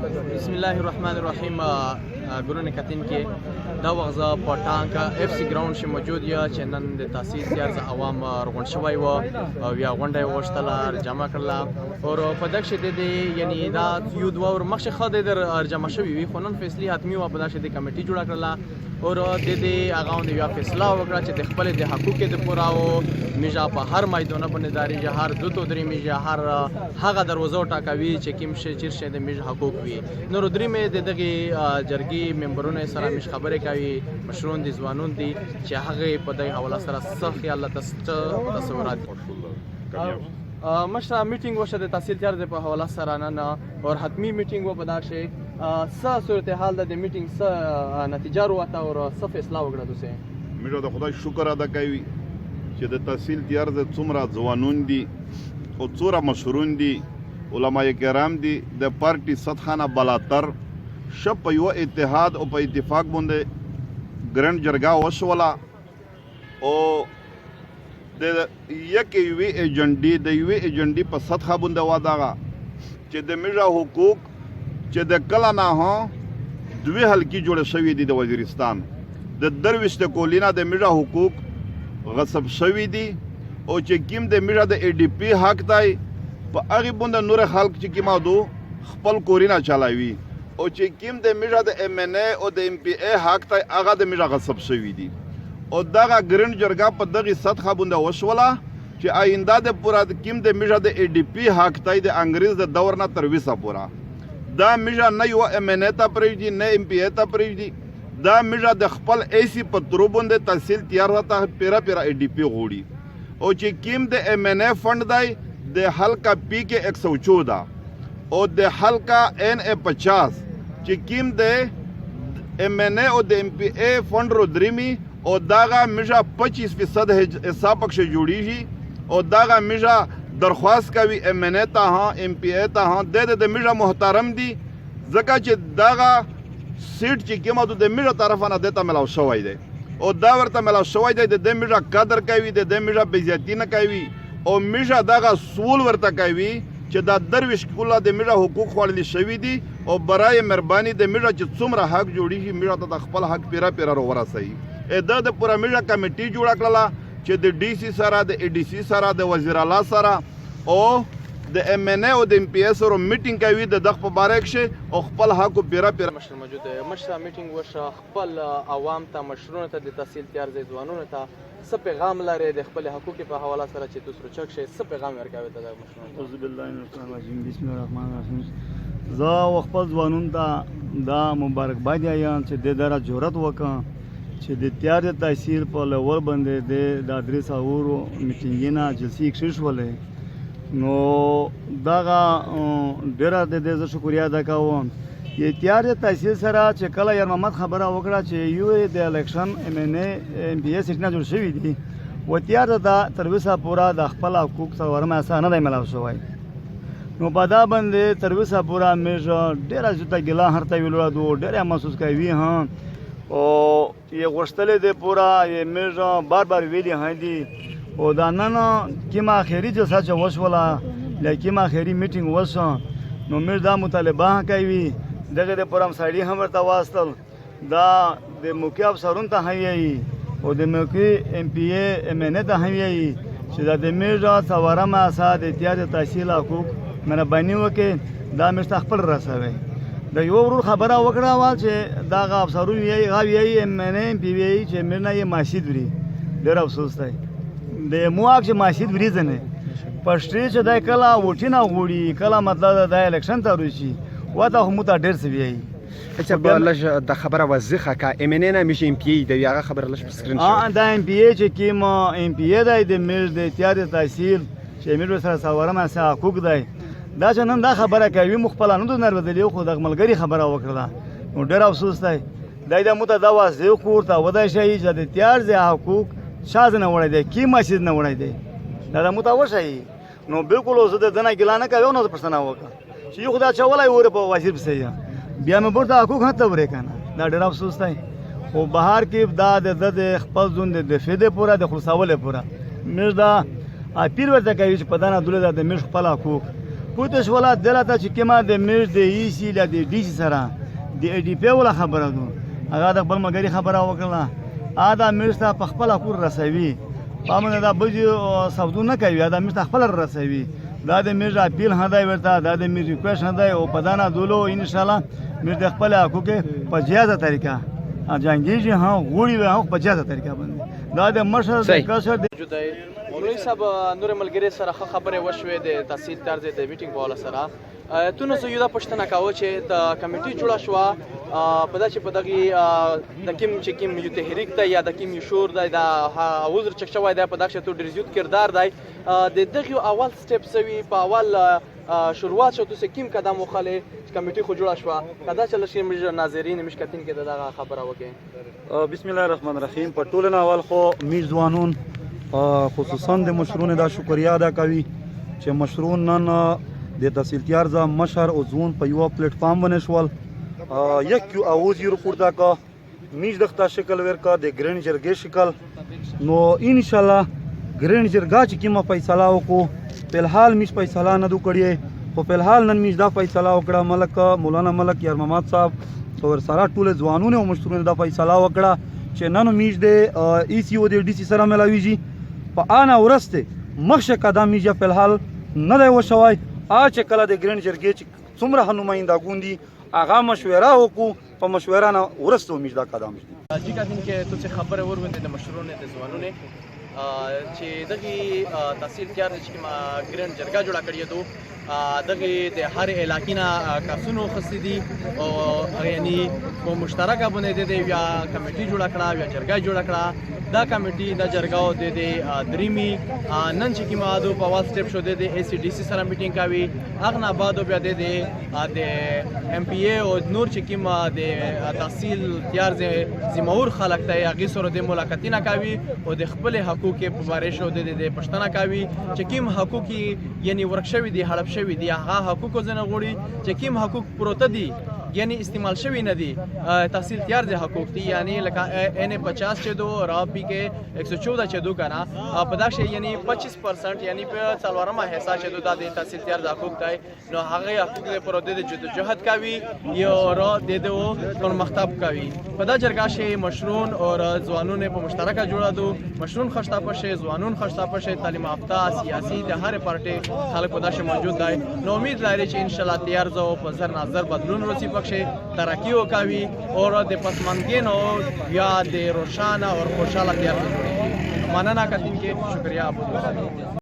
بسم الله الرحمن الرحیم. ګورنه کتین کې دا وغزه په ټانک اف سی ګراوند شي موجود یا چې نن د تاسیس تیار ز عوام رغون شوی و او یا غونډه وشتله جمع کړله او په دغه شته دي یعنی دا یو دوه ور مخ خاطر در جمع شوی وي خو نن فیصله حتمی و په دغه شته کمیټي جوړه کړله او د دې هغه د یو فیصله وکړه چې د خپل د حقوق د پورا او میجا په هر میدان باندې داري جهار دو تو درې میجا هر هغه دروازه ټاکوي چې کوم شي چیرشه د میج حقوق وي نور درې مې د دغه جرګي ممبرونو سره مش خبرې کوي مشرون دي ځوانون دي چې هغه په دغه حواله سره څه خیال تصورات مشره میټینګ وشه د تحصیل تیار د په حواله سره نه او حتمی میټینګ و بدا شي څه صورتحال د میټینګ څه نتیجه وروته او څه فیصله وکړه دوسه میرو د خدای شکر ادا کوي چې د تحصیل تیار د څومره ځوانون دي او څومره مشرون دي علماء کرام دي د پارټي سطحانه بلاتر شپ په یو اتحاد او په اتفاق باندې ګرند جرګه وشوله او د یوې ایجنډي په سطحه باندې واداغه چې د میرا حقوق چې د کله نه هو دوی حلقې جوړه شوې دي د وزیرستان د درویش د کولینا د میرا حقوق غصب شوي دي او چې کوم د میرا د ای ډي پی حق دی په هغې باندې نور خلک چې کومه دو خپل کورونه چلاوي او چې کوم د میرا د ام ان ای او د ام پی ای حق دی هغه د میرا غصب شوي دي او دغه ګرند جرګه په دغه سطحه باندې وشوله چې آینده د پورا د کوم د میرا د ای ډي پی حق دی د انګریز د دور نه تر وسه پورا دا میرا نه یو ام ان ای ته پرېږدي نه ام پی ای ته پرېږدي دا میرا د خپل ایسی په ترو باندې تحصیل تیار ته پیرا ای ډي پی غوړي او چې کوم د ام ان ای فند دی د حلقه پی کې 114 او د حلقه ان ای 50 چې کوم د ام ان ای او د ام پی ای فند رو درمی او داغه میجا 25% حساب پکې جوړیږي او داغه میجا درخواست کوي ام ان ای ته ها ام پی ای ته ها د میجا محترم دي ځکه چې داغه سیټ چې کومه د میجا طرفه نه دته ملاو شوی دی او دا ورته ملاو شوی دی د میجا قدر کوي د میجا بیزتی نه کوي او میجا داغه سوال ورته کوي چې دا درویش کوله د میجا حقوق خوړل شوی دي او برای مهرباني د میجا چې څومره حق جوړیږي میجا ته خپل حق پیرا ورسوي د پورا میجا کمیټي جوړه کړله چې د ډي سي سره د ای ډي سي سره د وزیر اعلی سره او د ام ان ای او د ام پی اس سره میټینګ کوي د دغه په باره کې او خپل حق پیرا مشر موجود دی مشر میټینګ وشه خپل عوام ته مشرونه ته د تحصیل تیار ځوانونو ته څه پیغام لري د خپل حقوق په حواله سره چې تاسو چک شي څه پیغام ورکوي ته د مشرونو اعوذ بالله من الشیطان الرجیم بسم الله الرحمن الرحیم زه خپل ځوانونو ته دا مبارکباد یم چې د دره جرأت وکړه چې د تیار د تحصیل په لور باندې د ادرس اورو میټینګونه جلسې کښښولې نو دغه ډېره د دې شکریا ادا کوم چې تیار د تحصیل سره چې کله یار محمد خبره وکړه چې یو د الیکشن ام ان ای ام پی ایس نه جوړ شوي دي و تیار د تر وسه پورا د خپل حقوق سره ورمه اسانه دی ملاو شوی نو په دا باندې تر وسه پورا مې ډېره زته ګلا هرته ویلو دو ډېره محسوس کوي ها او یې غوښتلې د پورا یې مې بار ویلي هندي او دا نن کیما اخیری جلسه چې وشوله لکه اخیری میټینګ وشو نو مې دا مطالبه کوي دغه د پرم سړی هم ورته واستل دا د موقع افسرون ته هیي او د موقع ام پی ای ام ان ای ته هیي چې دا د میجا څوارمه اساس د تحصیل حقوق مهرباني وکړي دا مې خپل رسوي د یو ورور خبره وکړه چې دا غ افسرون یې غاوی ام ان ای ام پی ای چې مې نه یې ماشید وری ډېر افسوس دی د موږ چې ماشید وری ځنه پښتري چې دا کله وټینا غوړي کله مطلب د الیکشن ته روشي وته هم ته ډېر څه وی اچھا بلش د خبره وزخه کا ام ان ای نه مش ام پی ای د یغه خبره لش سکرین شو دا ام پی ای چې کیم ام پی ای د مل د تیار تحصیل چې مل سره سوارم اسه حقوق دی دا چې نن دا خبره کوي مخبل نه د نړۍ خو د ملګری خبره وکړه نو ډېر افسوس دی دا مت دا واسه کوړه ودای شي چې د تیار ز حقوق شاز نه وړي دی کی مسجد نه وړي دی دا متوشي نو بالکل اوس د دنه ګلانه کوي نو پرسنه وکړه چې خدا چولای وره په وزیر پسې بیا مې برته حقوق هته ورې کنه دا ډېر افسوس دی خو بهر کې دا د خپل ځون د فیده پورا د خلاصول پورا مې دا پیر ورته کوي چې په دانه دوله د مې خپل حقوق پوته شوله دلته چې کومه د میرز د ای سی له د ډي سي سره د ای ډي پی ولا خبره ده هغه د خپل مګری خبره وکړه دا میرز ته په خپل کور رسوي پامنه دا بجو سودو نه کوي دا میرز خپل رسوي دا د میرز اپیل هداي ورته دا د میرز ریکوست هداي او پدانا دولو ان شاء الله میرز خپل حقوق په جیازه طریقه جنگیږي ها غوړي له په جیازه طریقه باندې دا د مشر د کسر مولوی صاحب نور ملګری سره خبرې وشوې د تحصیل طرز د میټینګ په اړه سره تونو زه یو دا پښتنه کاوه چې د کمیټي جوړه شو په دا چې په دغه د کیم چې کیم یو تحریک دی یا د کیم یو شور دی دا وزر چک شوی دی په دغه چې تو ډیر زیات کردار دی د دغه اول سټپ سوي په اول شروعات شو تاسو کیم قدم وخاله کمیټي خو جوړه شو کدا چې لشي مج ناظرین مشکتین کې دغه خبره وکړي بسم الله الرحمن الرحیم په ټولنه اول خو میز ځوانون خصوصا د مشرون دا شکریا ادا کوي چې مشرون نن د تحصیل تیارزه مشر او ځوان په یو پلیټ فارم باندې شول یک یو اواز یې رپورټا کا میز دغه شکل ورکا د ګرین جرګې شکل نو ان شاء الله ګرین جرګا چې کومه فیصله وکړو په الحال میز فیصله نه دو کړی خو په الحال نن میز دا فیصله وکړه ملک مولانا ملک یار محمد صاحب اور سارا ټول ځوانونه او مشرون دا فیصله وکړه چې نن میز د ای سی او د ډي سی سره ملاویږي په انا ورسته مخشه قدم میجا په الحال نه دی وشوای چې کله د ګرین جرګې چې څومره نماینده ګوندي هغه مشوره وکړو په مشوره نه ورسته میز دا قدم جی کاتین کې تو څه خبره ورغونډه د مشرون د ځوانونه چې دغه تحصیل تیار چې ما ګرین جرګه جوړه کړی دو دغه د هر علاقې نه کاسونو خسته دي او یعنی په مشترکه باندې د یا کمیټي جوړه کړه یا جرګه جوړه کړه دا کمیټي د جرګاو د دریمي نن چې کیما دو په واټ سټپ شو د ای سی ډي سی سره میټینګ کوي اغنا بعد بیا د ام پی ای او نور چې کیما د تحصیل تیار زمور خلک ته هغه سره د ملاقاتینه کوي او د خپل حقوق په باره شو د پښتنه کوي چې کیم حقوق یعنی ورکشوي دي هړپ شوي دي هغه حقوق زنه غوړي چې کیم حقوق پروت دي یعنی استعمال شوی نه دي تحصیل تیار د حقوق دي یعنی لکه ان 50 چې دو راب پی کې 114 چې دو کنه په دا شی یعنی 25% یعنی په څلورمه حصہ چې دو د تحصیل تیار د حقوق دی نو هغه حقوق له پروت د جهاد کوي یو را د دو پر مختاب کوي په دا جرګه شی مشرون او ځوانون په مشترکه جوړه دو مشرون خشتا پشه ځوانون خشتا پشه تعلیم یافته سیاسي د هر پارټي خلک په دا شی موجود دی نو امید لري چې ان شاء الله تیار زو په زر نظر بدلون روسی پکشه ترقی وکوي او د پسماندګینو یا د روشانه او خوشاله تیار جوړي مننه کتین کې شکریا ابو